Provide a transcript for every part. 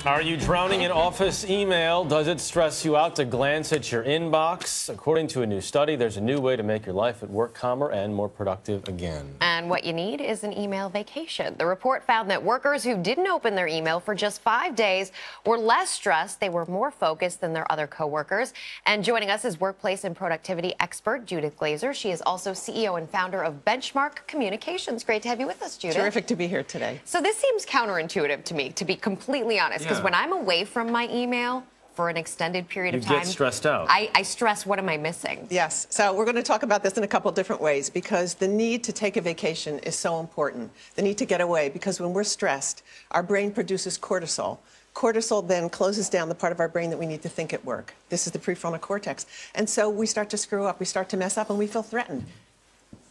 Are you drowning in office email? Does it stress you out to glance at your inbox? According to a new study, there's a new way to make your life at work calmer and more productive again. And what you need is an email vacation. The report found that workers who didn't open their email for just 5 days were less stressed. They were more focused than their other coworkers. And joining us is workplace and productivity expert Judith Glazer. She is also CEO and founder of Benchmark Communications. Great to have you with us, Judith. Terrific to be here today. So this seems counterintuitive to me, to be completely honest, because when I'm away from my email for an extended period of time, you get stressed out. I stress, what am I missing? Yes. So we're going to talk about this in a couple different ways, because the need to take a vacation is so important. The need to get away, because when we're stressed, our brain produces cortisol. Cortisol then closes down the part of our brain that we need to think at work. This is the prefrontal cortex. And so we start to screw up, we start to mess up, and we feel threatened.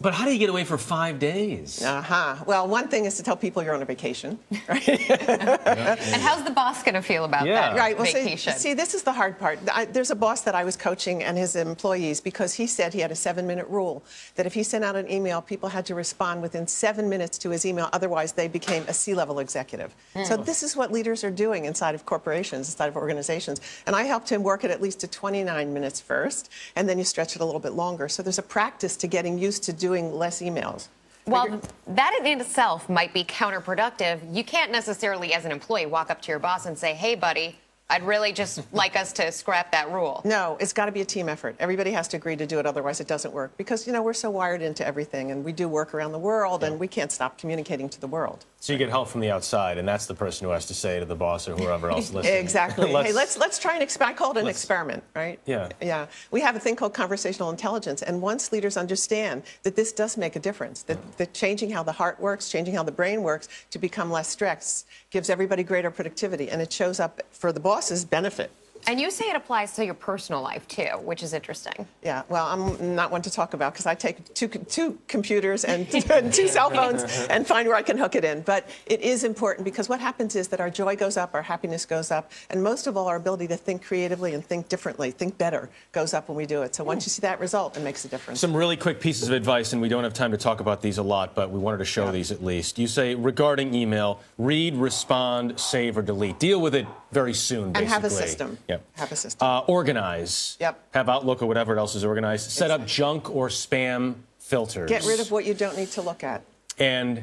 But how do you get away for 5 days? Well, one thing is to tell people you're on a vacation, right? And how's the boss going to feel about that vacation? See, this is the hard part. There's a boss that I was coaching and his employees, because he said he had a 7-minute rule, that if he sent out an email, people had to respond within 7 minutes to his email. Otherwise, they became a C-level executive. So this is what leaders are doing inside of corporations, inside of organizations. And I helped him work it at least to 29 minutes first, and then you stretch it a little bit longer. So there's a practice to getting used to doing less emails. Well, that in itself might be counterproductive. You can't necessarily, as an employee, walk up to your boss and say, hey, buddy, I'd really just like us to scrap that rule. No, it's got to be a team effort. Everybody has to agree to do it, otherwise it doesn't work. Because, you know, we're so wired into everything, and we do work around the world, and we can't stop communicating to the world. So you get help from the outside, and that's the person who has to say to the boss or whoever else listening. Exactly. Hey, let's try and I call it an experiment, right? Yeah. Yeah. We have a thing called conversational intelligence, and once leaders understand that this does make a difference, that changing how the heart works, changing how the brain works to become less stressed gives everybody greater productivity, and it shows up for the boss's benefit. And you say it applies to your personal life, too, which is interesting. Yeah, well, I'm not one to talk about, because I take two computers and 2 cell phones and find where I can hook it in. But it is important, because what happens is that our joy goes up, our happiness goes up, and most of all, our ability to think creatively and think differently, think better, goes up when we do it. So once you see that result, it makes a difference. Some really quick pieces of advice, and we don't have time to talk about these a lot, but we wanted to show these at least. You say, regarding email, read, respond, save, or delete. Deal with it very soon, basically. And have a system. Yep. Have a system. Organize. Yep. Have Outlook or whatever else is organized. Set up junk or spam filters. Get rid of what you don't need to look at. And,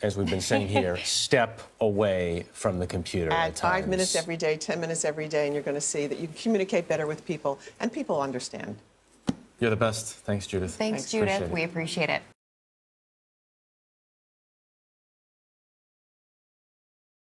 as we've been saying here, step away from the computer at times. 5 minutes every day, 10 minutes every day, and you're going to see that you can communicate better with people, and people understand. You're the best. Thanks, Judith. Thanks, Judith. We appreciate it.